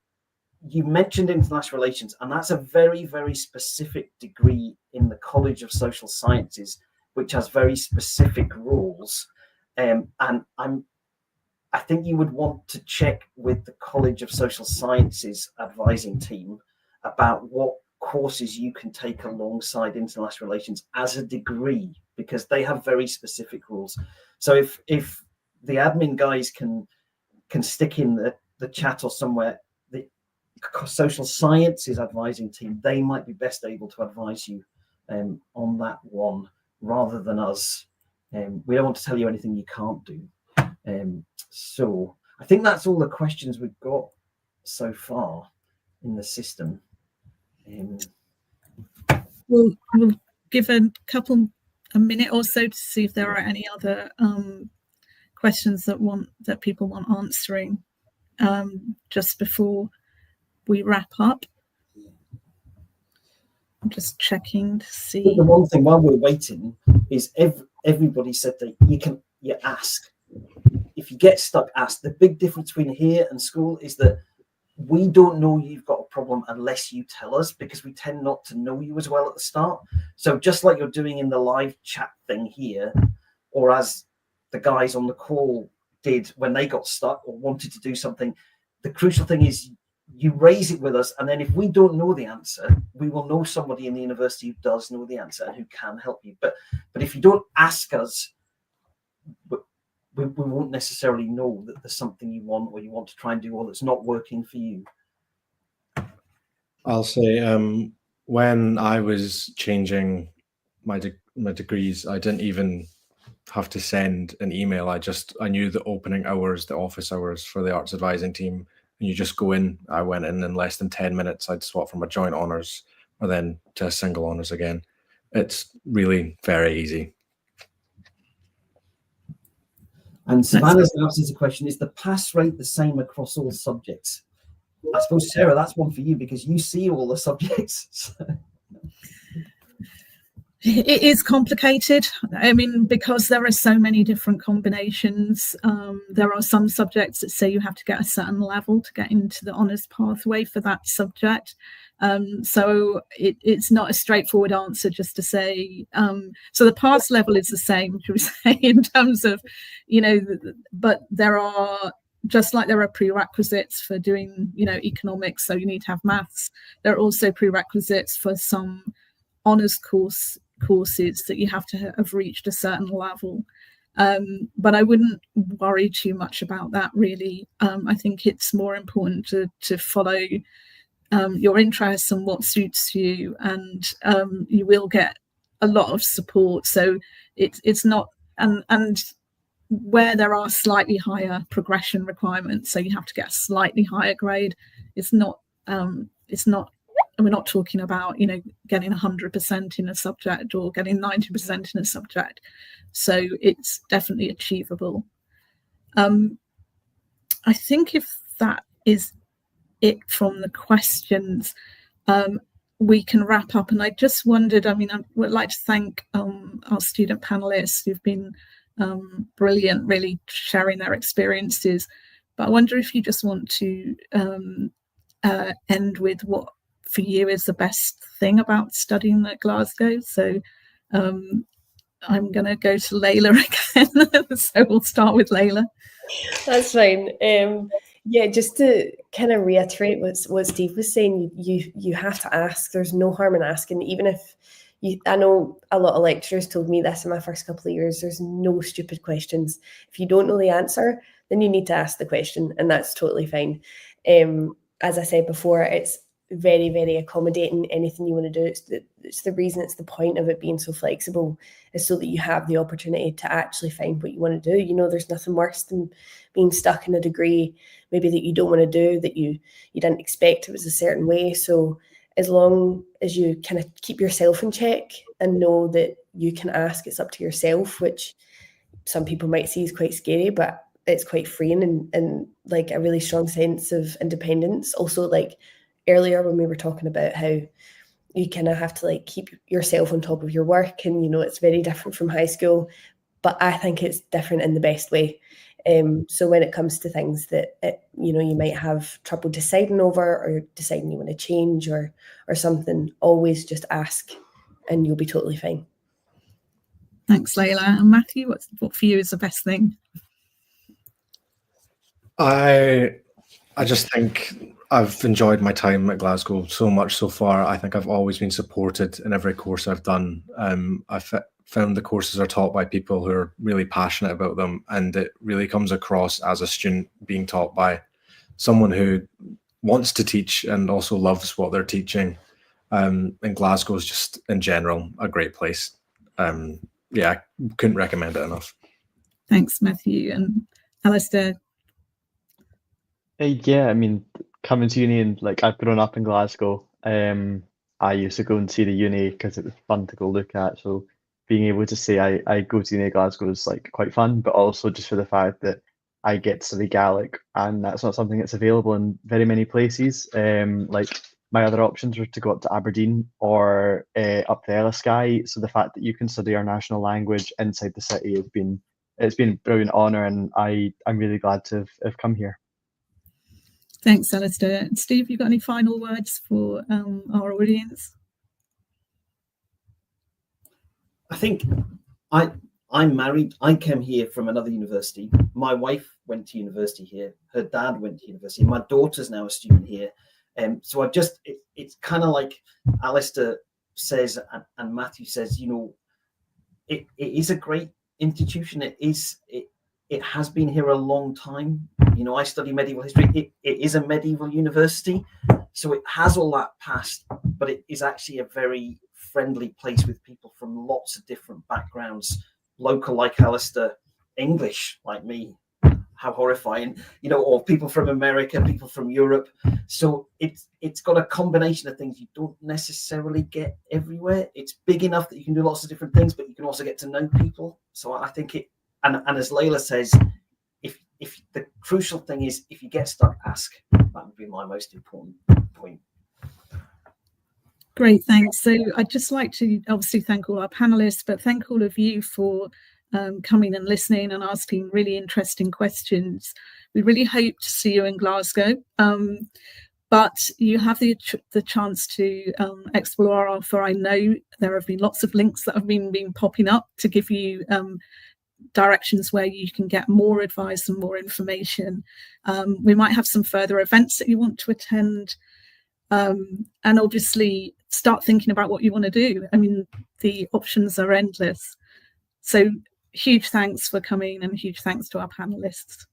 you mentioned international relations, and that's a very, very specific degree in the College of Social Sciences, which has very specific rules. And I think you would want to check with the College of Social Sciences advising team about what courses you can take alongside international relations as a degree, because they have very specific rules. So if the admin guys can stick in the chat or somewhere, the Social Sciences advising team, they might be best able to advise you on that one rather than us. We don't want to tell you anything you can't do. So I think that's all the questions we've got so far in the system. We'll give a minute or so to see if there are any other questions that people want answering just before we wrap up. I'm just checking to see. The one thing while we're waiting is everybody said that you ask. If you get stuck, ask. The big difference between here and school is that we don't know you've got a problem unless you tell us, because we tend not to know you as well at the start. So just like you're doing in the live chat thing here, or as the guys on the call did when they got stuck or wanted to do something, the crucial thing is you raise it with us, and then if we don't know the answer, we will know somebody in the university who does know the answer and who can help you. But if you don't ask us, we won't necessarily know that there's something you want or you want to try and do or that's not working for you. I'll say when I was changing my degrees, I didn't even have to send an email. I knew the opening hours, the office hours for the arts advising team, and you just go in. I went in less than 10 minutes. I'd swap from a joint honours or then to a single honours again. It's really very easy. And Savannah's answers the question, is the pass rate the same across all subjects? I suppose, Sarah, that's one for you because you see all the subjects. It is complicated. I mean, because there are so many different combinations. There are some subjects that say you have to get a certain level to get into the honours pathway for that subject. So it's not a straightforward answer just to say, so the pass level is the same, should we say, in terms of, but there are, just like there are prerequisites for doing, economics, so you need to have maths, there are also prerequisites for some honours courses that you have to have reached a certain level. But I wouldn't worry too much about that, really. I think it's more important to follow your interests and what suits you, and you will get a lot of support. So it's not, and where there are slightly higher progression requirements, so you have to get a slightly higher grade, it's not we're not talking about getting 100% in a subject or getting 90% in a subject. So it's definitely achievable. I think if that is it from the questions, we can wrap up. And I just wondered, I would like to thank our student panelists who've been brilliant, really sharing their experiences. But I wonder if you just want to end with what for you is the best thing about studying at Glasgow. So I'm going to go to Layla again. So we'll start with Layla. That's fine. Yeah, just to kind of reiterate what Steve was saying, you have to ask. There's no harm in asking, even if I know a lot of lecturers told me this in my first couple of years, there's no stupid questions. If you don't know the answer, then you need to ask the question, and that's totally fine. As I said before, it's very, very accommodating. Anything you want to do, it's the reason, it's the point of it being so flexible, is so that you have the opportunity to actually find what you want to do. You know, there's nothing worse than being stuck in a degree maybe that you don't want to do, that you didn't expect it was a certain way. So as long as you kind of keep yourself in check and know that you can ask, it's up to yourself, which some people might see as quite scary, but it's quite freeing and like a really strong sense of independence. Also, like earlier when we were talking about how you kind of have to like keep yourself on top of your work, and you know, it's very different from high school, but I think it's different in the best way. So when it comes to things that you know, you might have trouble deciding over, or deciding you want to change or something, always just ask and you'll be totally fine. Thanks, Layla. And Matthew, what for you is the best thing? I just think I've enjoyed my time at Glasgow so much so far. I think I've always been supported in every course I've done. I've found the courses are taught by people who are really passionate about them, and it really comes across as a student being taught by someone who wants to teach and also loves what they're teaching. And Glasgow is just in general a great place. Yeah, I couldn't recommend it enough. Thanks, Matthew. And Alistair? Yeah, I mean, coming to uni, and like, I've grown up in Glasgow. I used to go and see the uni because it was fun to go look at. So being able to say I go to uni at Glasgow is like quite fun, but also just for the fact that I get to study Gaelic, and that's not something that's available in very many places. Like, my other options were to go up to Aberdeen or up to Ellisky. So the fact that you can study our national language inside the city has been a brilliant honour, and I'm really glad to have come here. Thanks, Alistair. Steve, you got any final words for our audience? I think I'm married. I came here from another university. My wife went to university here. Her dad went to university. My daughter's now a student here. So it's kind of like Alistair says and Matthew says, you know, it is a great institution. It has been here a long time. You know, I study medieval history. It is a medieval university, so it has all that past, but it is actually a very friendly place with people from lots of different backgrounds, local like Alistair, English like me, how horrifying, you know, or people from America, people from Europe. So it's got a combination of things you don't necessarily get everywhere. It's big enough that you can do lots of different things, but you can also get to know people. So I think and as Layla says, if the crucial thing is, if you get stuck, ask. That would be my most important point. Great, thanks. So I'd just like to obviously thank all our panelists, but thank all of you for coming and listening and asking really interesting questions. We really hope to see you in Glasgow, but you have the chance to explore our offer. I know there have been lots of links that have been popping up to give you directions where you can get more advice and more information. We might have some further events that you want to attend, and obviously start thinking about what you want to do. I mean, the options are endless. So huge thanks for coming, and huge thanks to our panelists.